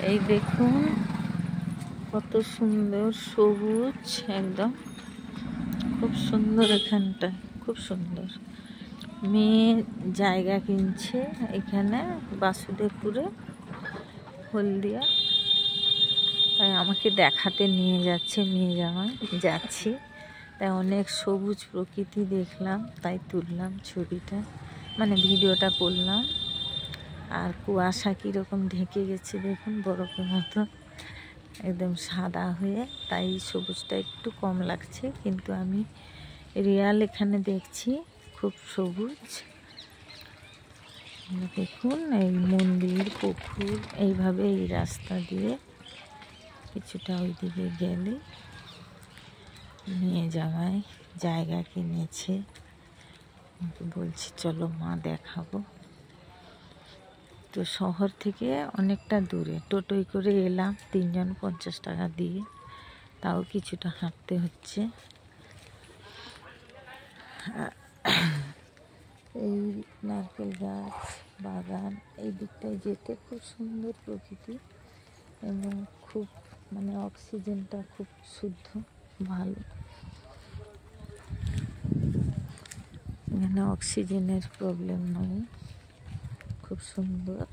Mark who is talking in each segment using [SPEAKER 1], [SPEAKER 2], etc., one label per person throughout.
[SPEAKER 1] এই দেখুন কত সুন্দর সবুজ, একদম খুব সুন্দর। এখানটা খুব সুন্দর। মেয়ে জায়গা কিনছে এখানে বাসুদেবপুরে, হলদিয়া। তাই আমাকে দেখাতে নিয়ে যাচ্ছে, মেয়ে জামাই। যাচ্ছি, তাই অনেক সবুজ প্রকৃতি দেখলাম, তাই তুললাম ছবিটা, মানে ভিডিওটা করলাম। আর কুয়াশা কীরকম ঢেকে গেছে দেখুন, বরফের মতো একদম সাদা হয়ে, তাই সবুজটা একটু কম লাগছে। কিন্তু আমি রিয়াল এখানে দেখছি খুব সবুজ। দেখুন এই মন্দির, পুকুর, এইভাবে এই রাস্তা দিয়ে কিছুটা ওইদিকে গেলে মেয়ে জামাই জায়গা কিনেছে। বলছি চলো মা দেখাবো। তো শহর থেকে অনেকটা দূরে, টোটোয় করে এলাম, 3 জন 50 টাকা দিয়ে, তাও কিছুটা হাঁটতে হচ্ছে। এই নারকেল গাছ, বাগান, এই দিকটায় যেতে খুব সুন্দর প্রকৃতি এবং খুব মানে অক্সিজেনটা খুব শুদ্ধ, ভালো। এখানে অক্সিজেনের প্রবলেম নয়, খুব সুন্দর।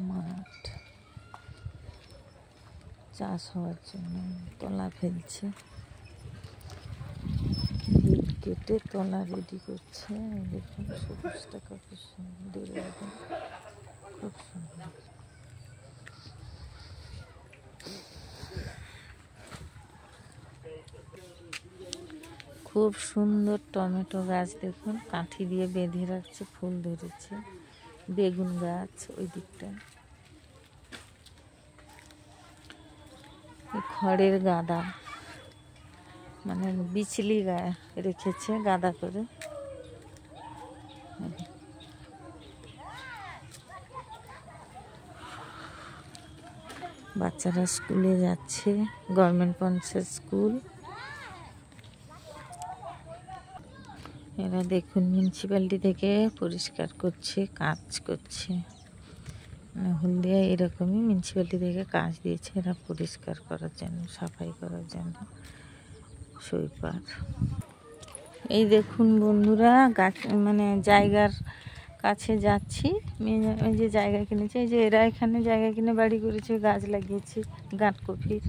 [SPEAKER 1] মাঠ, চাষ হওয়ার জন্য তলা ফেলছে, ভিত কেটে তলা রেডি করছে। দেখুন সবুজটা কত সুন্দর, একদম খুব সুন্দর। খুব সুন্দর টমেটো গাছ দেখুন, কাঠি দিয়ে বেঁধে রাখছে, ফুল ধরেছে। বেগুন গাছ ওই দিকটা, খড়ের গাদা, মানে বিচলি রেখেছে গাদা করে। বাচ্চারা স্কুলে যাচ্ছে, গভর্নমেন্ট পঞ্চায়েত স্কুল। এরা দেখুন মিউনিসিপ্যালিটি থেকে পরিষ্কার করছে, কাজ করছে। মানে হলদিয়া এরকমই মিউনিসিপ্যালিটি থেকে কাজ দিয়েছে এরা পরিষ্কার করার জন্য, সাফাই করার জন্য, সুইপার। এই দেখুন বন্ধুরা, গাছ মানে জায়গার কাছে যাচ্ছি। এই যে জায়গা কিনেছে, এই যে এরা এখানে জায়গা কিনে বাড়ি করেছে, গাছ লাগিয়েছে গাঁটকপির।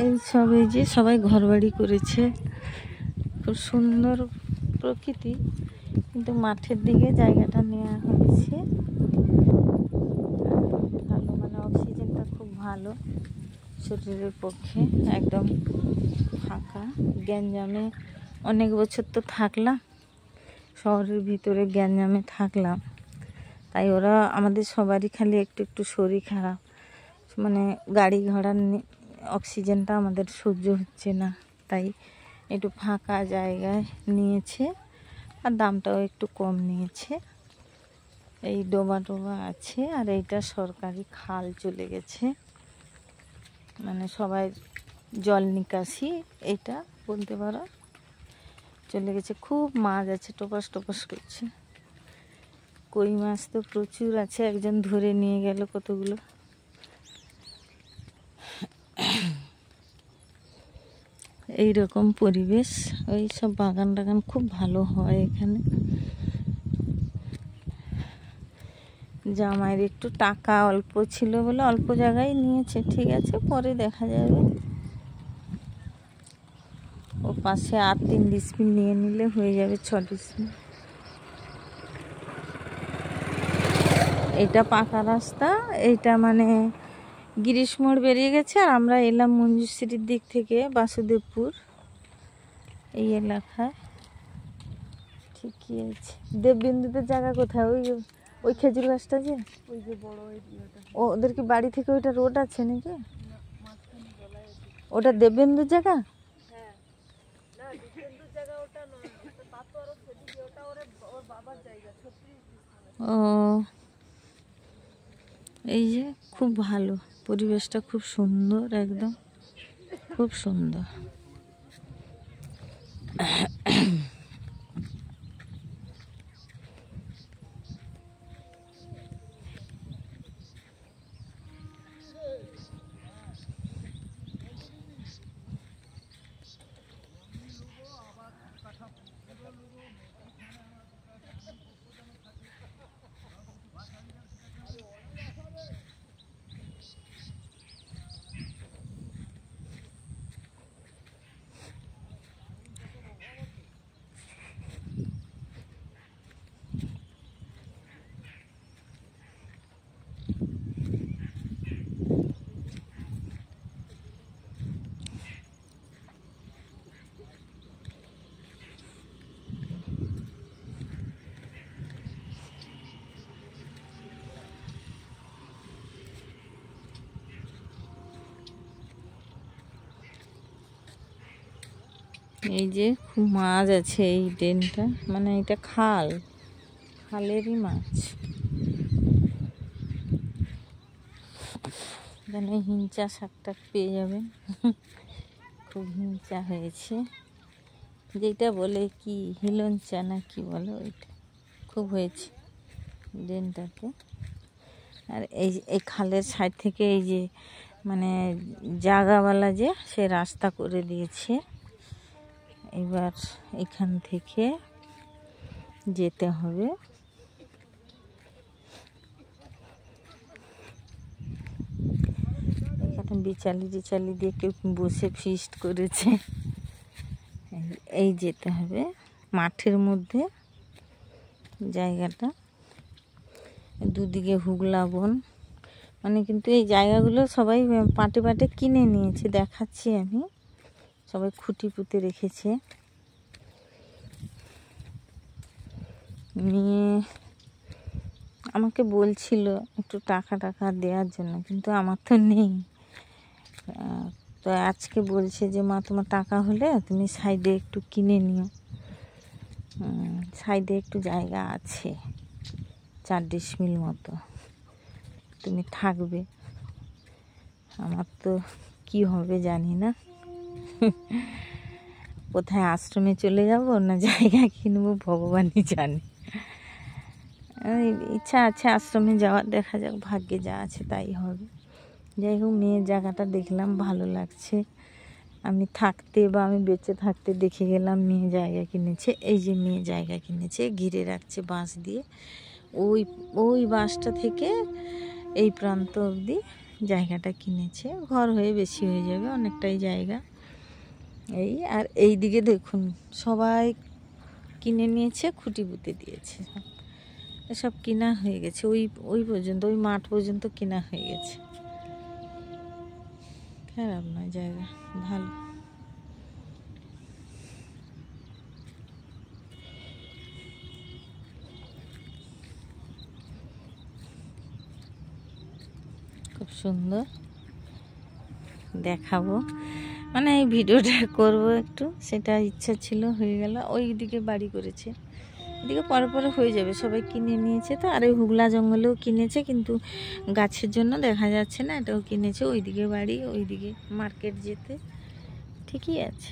[SPEAKER 1] এই সব, এই যে সবাই ঘর বাড়ি করেছে। খুব সুন্দর প্রকৃতি, কিন্তু মাঠের দিকে জায়গাটা নেওয়া হয়েছে। ভালো, মানে অক্সিজেনটা খুব ভালো শরীরের পক্ষে, একদম ফাঁকা। গ্যাঞ্জামে অনেক বছর তো থাকলাম, শহরের ভিতরে গ্যাঞ্জামে থাকলাম, তাই ওরা আমাদের সবারই খালি একটু একটু শরীর খারাপ, মানে গাড়ি ঘোড়ার অক্সিজেনটা আমাদের সহ্য হচ্ছে না, তাই একটু ফাঁকা জায়গায় নিয়েছে, আর দামটাও একটু কম নিয়েছে। এই ডোবা ডোবা আছে, আর এইটা সরকারি খাল চলে গেছে, মানে সবাই জল নিকাশি এটা বলতে পারো, চলে গেছে। খুব মাছ আছে, টপাস টপাস করছে। কই মাছ তো প্রচুর আছে, একজন ধরে নিয়ে গেল কতগুলো। এইরকম পরিবেশ, ওই সব বাগান টাগান খুব ভালো হয় এখানে। জামাইয়ের একটু টাকা অল্প ছিল বলে অল্প জায়গায় নিয়েছে, ঠিক আছে, পরে দেখা যাবে। ও পাশে আর 3 ডিসমিল নিয়ে নিলে হয়ে যাবে 6 ডিসমিল। এটা পাকা রাস্তা, এইটা মানে গিরিশ মোড় বেরিয়ে গেছে, আর আমরা এলাম মঞ্জুশ্রীর দিক থেকে বাসুদেবপুর এই এলাকায়। ঠিকই আছে। দেববিন্দুদের জায়গা কোথায়? ওই খেজুর গাছটা, যে ওই যে বড় ওদের কি বাড়ি থেকে ওইটা রোড আছে নাকি? ওটা দেববিন্দুর জায়গা? ও, এই যে খুব ভালো পরিবেশটা, খুব সুন্দর, একদম খুব সুন্দর। এই যে খুব মাছ আছে এই ড্রেনটা, মানে এটা খালেরই মাছ। এখানে হিঞ্চা শাকটা পেয়ে যাবেন, খুব হিঞ্চা হয়েছে, যেটা বলে কি হিলঞ্চা না কি বলে, ওইটা খুব হয়েছে ড্রেনটাতে। আর এই খালের সাইড থেকে এই যে মানে জায়গাওয়ালা যে সে রাস্তা করে দিয়েছে, এবার এখান থেকে যেতে হবে। এখানে বিচালি দিয়ে কেউ বসে ফিস্ট করেছে। এই যেতে হবে মাঠের মধ্যে জায়গাটা, দুদিকে হুগলা বন, মানে কিন্তু এই জায়গাগুলো সবাই পাটে কিনে নিয়েছে, দেখাচ্ছি আমি, সবাই খুঁটি পুঁতে রেখেছে। নিয়ে আমাকে বলছিল একটু টাকা দেওয়ার জন্য, কিন্তু আমার তো নেই। তো আজকে বলছে যে মা তোমার টাকা হলে তুমি সাইডে একটু কিনে নিও, সাইডে একটু জায়গা আছে 4 ডিসমিল মতো, তুমি থাকবে। আমার তো কি হবে জানি না, কোথায় আশ্রমে চলে যাব না জায়গা কিনবো ভগবানই জানে। ইচ্ছা আছে আশ্রমে যাওয়ার, দেখা যাক ভাগ্যে যা আছে তাই হবে। যাই হোক, মেয়ের জায়গাটা দেখলাম ভালো লাগছে, আমি থাকতে বা আমি বেঁচে থাকতে দেখে গেলাম মেয়ে জায়গা কিনেছে। এই যে মেয়ে জায়গা কিনেছে, ঘিরে রাখছে বাঁশ দিয়ে, ওই বাঁশটা থেকে এই প্রান্ত অবধি জায়গাটা কিনেছে, ঘর হয়ে বেশি হয়ে যাবে অনেকটাই জায়গা। আর এই দিকে দেখুন সবাই কিনে নিয়েছে, খুঁটি পুঁতে দিয়েছে, সব কিনা হয়ে গেছে, ওই পর্যন্ত, ওই মাঠ পর্যন্ত কিনা হয়ে গেছে। খারাপ নয়, জায়গা ভালো। খুব সুন্দর, দেখাবো, মানে এই ভিডিওটা করব একটু, সেটা ইচ্ছা ছিল, হয়ে গেল। ওই দিকে বাড়ি করেছে, এদিকে পরে হয়ে যাবে, সবাই কিনে নিয়েছে তো। আর ওই হুগলা জঙ্গলেও কিনেছে, কিন্তু গাছের জন্য দেখা যাচ্ছে না, এটাও কিনেছে। ওইদিকে বাড়ি, ওইদিকে মার্কেট যেতে ঠিকই আছে।